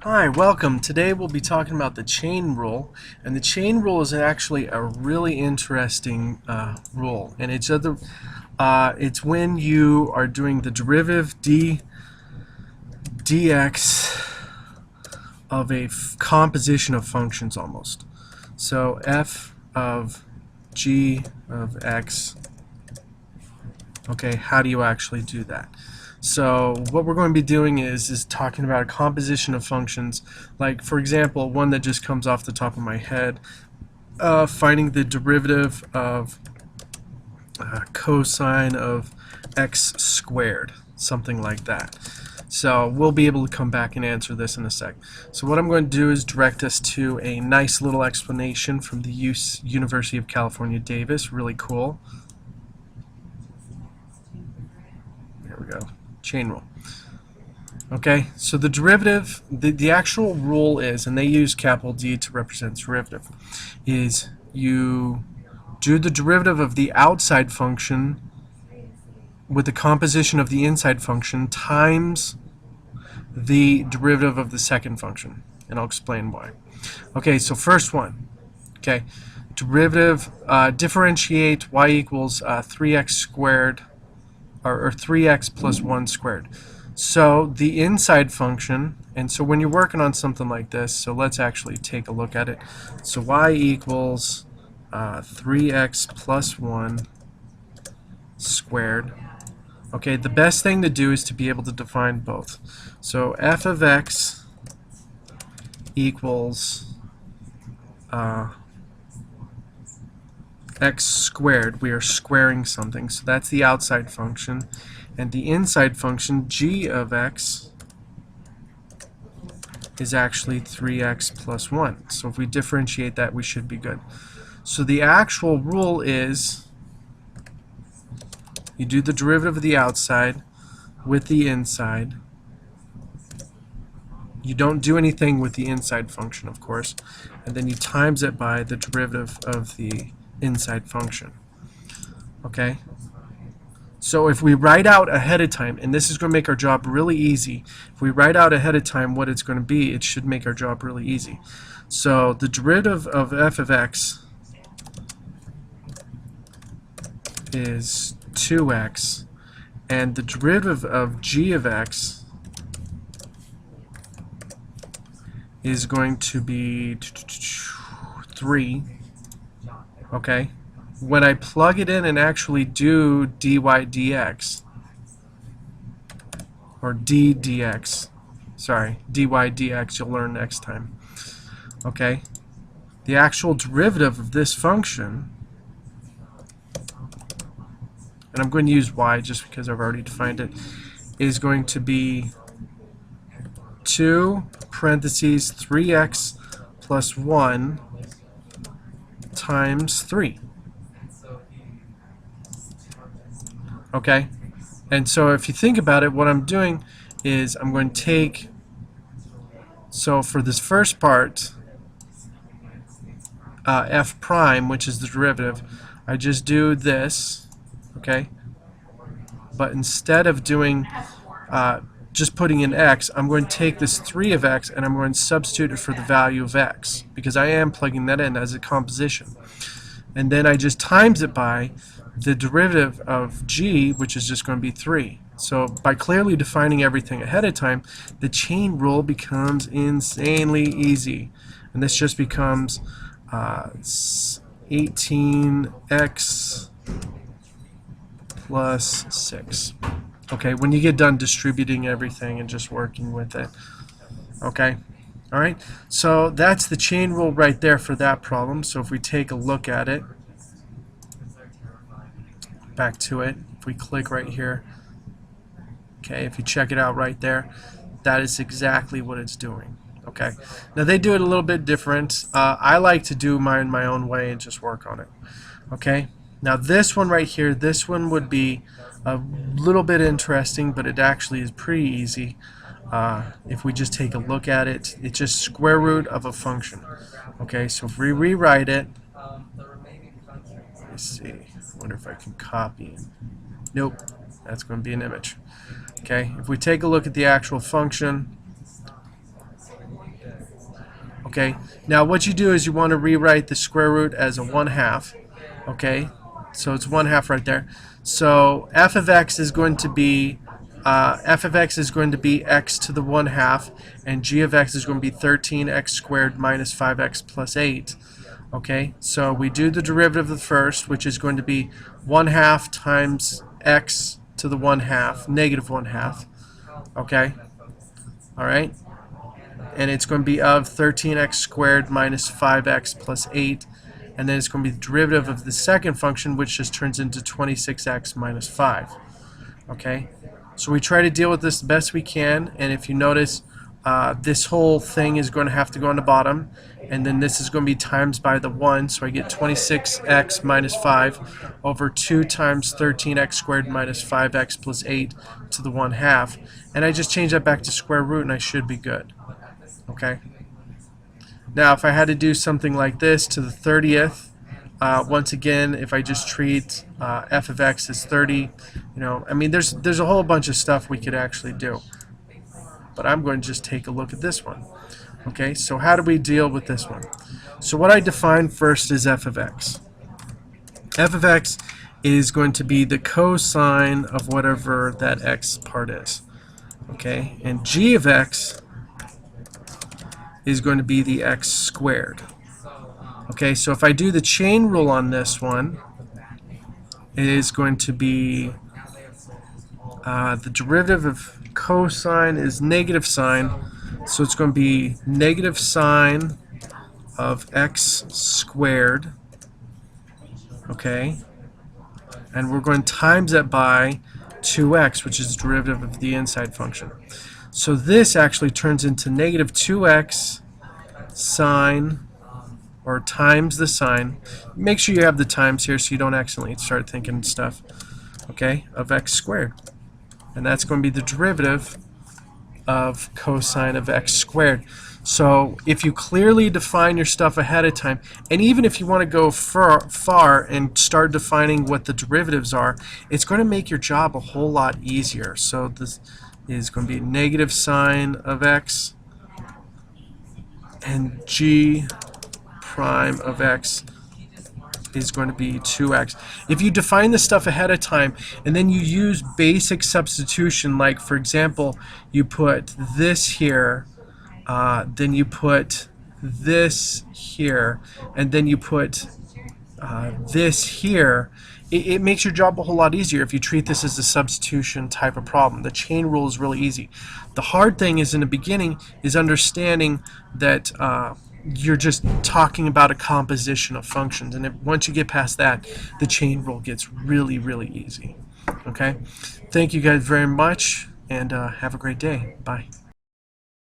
Hi, welcome. Today we'll be talking about the chain rule, and the chain rule is actually a really interesting rule, and it's when you are doing the derivative dx of a composition of functions almost. So f of g of x. Okay, how do you actually do that? So what we're going to be doing is talking about a composition of functions, like for example, one that just comes off the top of my head, finding the derivative of cosine of x squared, something like that. So we'll be able to come back and answer this in a sec. So what I'm going to do is direct us to a nice little explanation from the University of California, Davis. Really cool. There we go. Chain rule. Okay, so the derivative, the actual rule is, and they use capital D to represent derivative, is you do the derivative of the outside function with the composition of the inside function times the derivative of the second function. And I'll explain why. Okay, so first one. Okay, derivative, differentiate y equals 3x squared, or 3x plus 1 squared. So the inside function, and so when you're working on something like this, so let's actually take a look at it. So y equals 3x plus 1 squared. Okay, the best thing to do is to be able to define both. So f of x equals x squared. We are squaring something, so that's the outside function. And the inside function, g of x, is actually 3x plus 1. So if we differentiate that, we should be good. So the actual rule is you do the derivative of the outside with the inside. You don't do anything with the inside function, of course. And then you times it by the derivative of the inside function. Okay? So if we write out ahead of time, and this is going to make our job really easy, if we write out ahead of time what it's going to be, it should make our job really easy. So the derivative of f of x is 2x, and the derivative of g of x is going to be 3. Okay? When I plug it in and actually do dy dx, or d dx, sorry, dy dx, you'll learn next time. Okay? The actual derivative of this function, and I'm going to use y just because I've already defined it, is going to be 2 parentheses 3x plus 1 times 3. Okay? And so if you think about it, what I'm doing is I'm going to take, so for this first part, f prime, which is the derivative, I just do this, okay? But instead of doing just putting in x, I'm going to take this 3 of x and I'm going to substitute it for the value of x, because I am plugging that in as a composition. And then I just times it by the derivative of g, which is just going to be 3. So by clearly defining everything ahead of time, the chain rule becomes insanely easy. And this just becomes 18x plus 6. Okay, when you get done distributing everything and just working with it. Okay, all right, so that's the chain rule right there for that problem. So if we take a look at it, back to it, if we click right here, okay, if you check it out right there, that is exactly what it's doing. Okay, now they do it a little bit different. I like to do mine my own way and just work on it. Okay, now this one right here, this one would be a little bit interesting, but it actually is pretty easy. If we just take a look at it, it's just square root of a function. Okay, so if we rewrite it, let's see, I wonder if I can copy it. Nope, that's going to be an image. Okay, if we take a look at the actual function, Okay. Now what you do is you want to rewrite the square root as a 1/2. Okay. So it's 1/2 right there. So f of x is going to be x to the 1/2, and g of x is going to be 13x squared minus 5x plus 8. Okay, so we do the derivative of the first, which is going to be 1/2 times x to the 1/2, negative 1/2. Okay, all right, and it's going to be of 13x squared minus 5x plus 8, and then it's going to be the derivative of the second function, which just turns into 26x minus 5. Okay, so we try to deal with this the best we can, and if you notice, this whole thing is going to have to go on the bottom, and then this is going to be times by the 1, so I get 26x minus 5 over 2 times 13x squared minus 5x plus 8 to the 1/2, and I just change that back to square root and I should be good. Okay. Now if I had to do something like this to the 30th, once again, if I just treat f of x as 30, I mean there's a whole bunch of stuff we could actually do. But I'm going to just take a look at this one. Okay, so how do we deal with this one? So what I define first is f of x. F of x is going to be the cosine of whatever that x part is. Okay, and g of x is going to be the x squared. Okay, so if I do the chain rule on this one, it is going to be the derivative of cosine is negative sine, so it's going to be negative sine of x squared. Okay, and we're going to times that by 2x, which is the derivative of the inside function. So this actually turns into negative 2x sine, or times the sine. Make sure you have the times here so you don't accidentally start thinking stuff. Okay, of x squared. And that's going to be the derivative of cosine of x squared. So if you clearly define your stuff ahead of time, and even if you want to go far and start defining what the derivatives are, it's going to make your job a whole lot easier. So this is going to be negative sine of x, and g prime of x is going to be 2x. If you define this stuff ahead of time and then you use basic substitution, like for example you put this here, then you put this here, and then you put this here, it makes your job a whole lot easier if you treat this as a substitution type of problem. The chain rule is really easy. The hard thing is in the beginning is understanding that you're just talking about a composition of functions, and once you get past that, the chain rule gets really, really easy. Okay? Thank you guys very much, and have a great day. Bye.